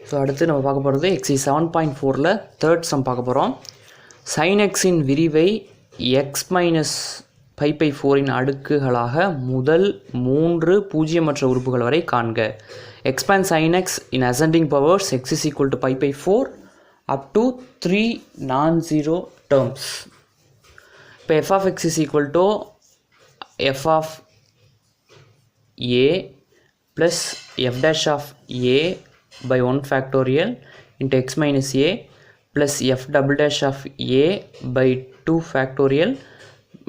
So அடுத்து நம்ம பார்க்க போகிறது எக்ஸைஸ் 7.4ல் தேர்ட் சம் பார்க்க போகிறோம். sin xஇன் விரிவை x மைனஸ் π/4 அடுக்குகளாக முதல் 3 பூஜ்ஜியமற்ற உறுப்புகள் வரை காண்க. expand sin x in ascending powers x is equal to π/4 up to 3 non-zero terms. இப்போ f of x is equal to f of a plus f dash of a by 1 factorial into x minus a plus f double dash of a by 2 factorial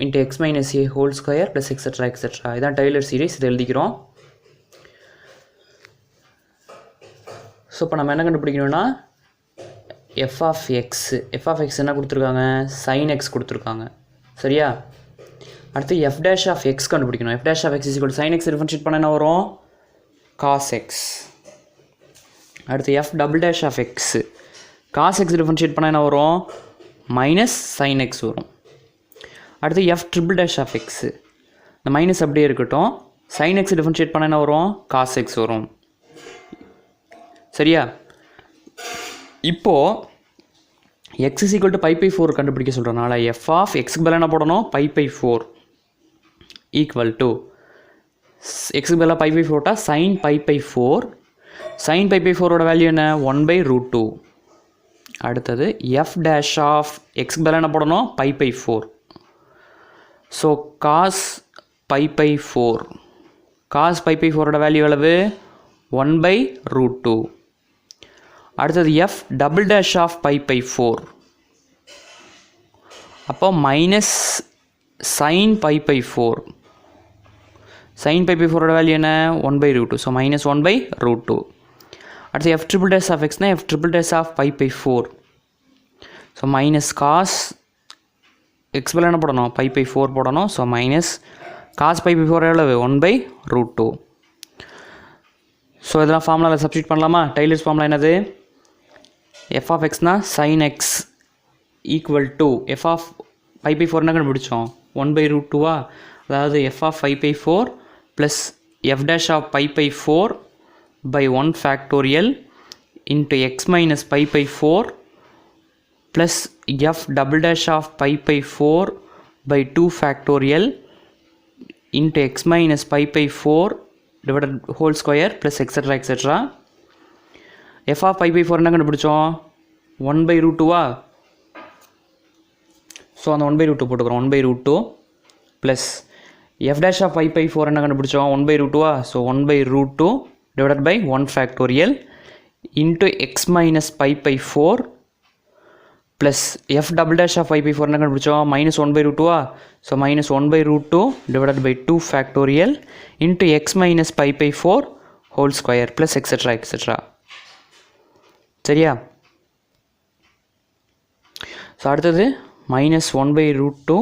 into x minus a whole square plus etc etc. இதான் Taylor series. இது எழுதிக்கிறோம். So இப்போ நம்ம என்ன கண்டுபிடிக்கணும்னா f of x என்ன கொடுத்துருக்காங்க, sin x கொடுத்துருக்காங்க. சரியா? அடுத்து f dash of x கண்டுபிடிக்கணும். f dash of x is equal to sin x differentiate பண்ண என்ன வரும், cos x. அடுத்து f double dash of x cos x differentiate பண்ண என்ன வரும், மைனஸ் sin x வரும். அடுத்து f triple dash of x, இந்த மைனஸ் அப்படியே இருக்கட்டும், sin x டிஃபரன்ஷியேட் பண்ண என்ன வரும், cos x வரும். சரியா? இப்போது x is equal to π/4 கண்டுபிடிக்க சொல்கிறனால f of x பதிலாக என்ன போடணும், π/4 equal to x பதிலாக π/4 போட்டால் sin π/4. sin π/4 வேல்யூ என்ன, 1/√2. அடுத்தது f dash of x பதிலாக என்ன போடணும், π/4. ஸோ cos π/4 cos π/4 வேல்யூ எவ்வளவு, 1/√2. அடுத்தது f double dash of π/4, அப்போ மைனஸ் sin π/4. sin π/4 வேல்யூ என்ன, 1/√2. So minus 1/√2. அடுத்து f triple dash of x f triple dash of π/4. So minus cos x பதில் என்ன போடணும், π/4 போடணும். ஸோ மைனஸ் cos π/4 எவ்வளவு, 1/√2. ஸோ இதெல்லாம் ஃபார்முலாவில் சப்ஸ்டியூட் பண்ணலாமா? டெய்லர்ஸ் ஃபார்முலா என்னது, f of x sin x equal to f of π/4 என்ன கண்டுபிடிச்சோம், 1/√2. அதாவது f of π/4 plus f dash of π/4 by 1 factorial into x minus π/4 plus f double dash of π/4 by 2 factorial into x minus π/4 divided whole square plus etc etc. f of π/4 என்ன கண்டுபிடிச்சோம், 1/√2. So அந்த 1/√2 போட்டுக்கிறோம். 1/√2 plus f dash of π/4 என்ன கண்டுபிடிச்சோம், 1/√2. So 1/√2 divided by 1 factorial into x minus π/4 plus f double dash of π/4 என்ன கண்டுபிடிச்சோம், minus 1/√2. So minus 1/√2 divided by 2 factorial into x minus π/4 whole square plus etc etc. சரியா? So அடுத்தது minus 1/√2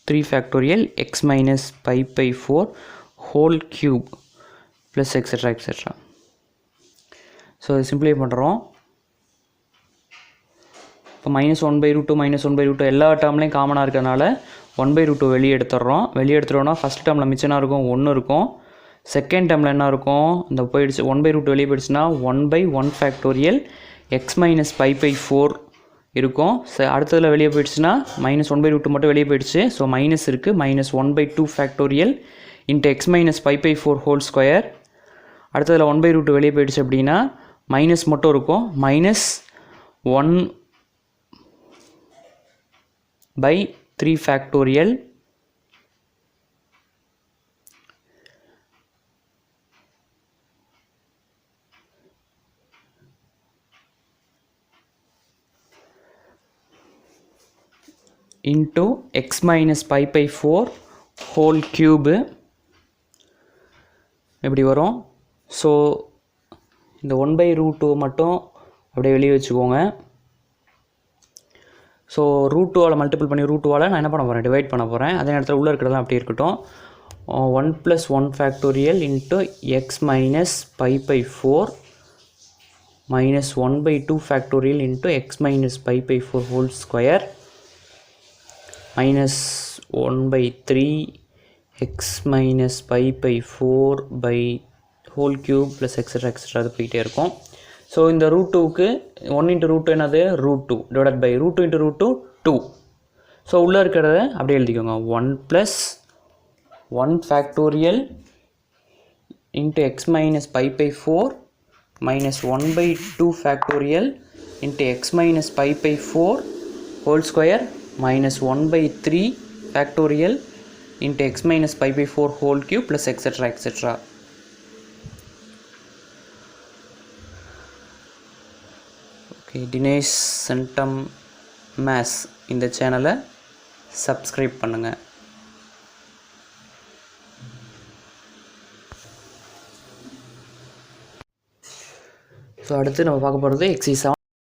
3 factorial x minus π/4 whole cube plus etc etc. So இது simplify பண்ணுறோம். இப்போ minus 1/√2 எல்லா டேர்ம்லேயும் காமனாக இருக்கிறதுனால 1/√2 வெளியே எடுத்துடுறோம். வெளியே எடுத்துட்டோம்னா ஃபஸ்ட் டேர்மில் மிச்சம் இருக்கும், 1 இருக்கும். செகண்ட் டேர்மில் என்ன இருக்கும், இந்த போயிடுச்சு, 1/√2 வெளியே போயிடுச்சுன்னா 1/1 factorial x minus π/4 இருக்கும். அடுத்ததில் வெளியே போயிடுச்சுன்னா மைனஸ் 1/√2 மட்டும் வெளியே போயிடுச்சு. ஸோ மைனஸ் இருக்குது, minus 1/2 factorial into x minus π/4 whole square. அடுத்ததில் 1/√2 வெளியே போயிடுச்சு அப்படின்னா மைனஸ் மட்டும் இருக்கும், minus 1/3 factorial into x minus π/4 whole cube எப்படி வரும். ஸோ இந்த 1/√2 மட்டும் அப்படியே வெளியே வச்சுக்கோங்க. ஸோ √2 மல்டிபிள் பண்ணி √2 நான் என்ன பண்ண போகிறேன், டிவைட் பண்ண போகிறேன். அதே நேரத்தில் உள்ளே இருக்கிறதெல்லாம் அப்படி இருக்கட்டும். 1 + 1 factorial into x minus π/4 minus 1/2 factorial into x minus π/4 whole square minus 1/3 x minus π/4 by whole cube plus etc etc அது போயிட்டே இருக்கும். ஸோ இந்த ரூட் டூக்கு 1 இன்ட்டு ரூட் டூ என்னது root two divided by root two into root two 2. So உள்ளே இருக்கிறத அப்படியே எழுதிக்கோங்க 1 + 1 factorial into x minus pi by 4 minus 1/2 factorial into x minus pi by 4 whole square minus 1/3 factorial into x minus pi by 4 whole cube plus etc etc. Okay, Dinesh Centum Mass இந்த சேனலை subscribe பண்ணுங்க. So அடுத்து நம்ம பார்க்க போகிறது exercise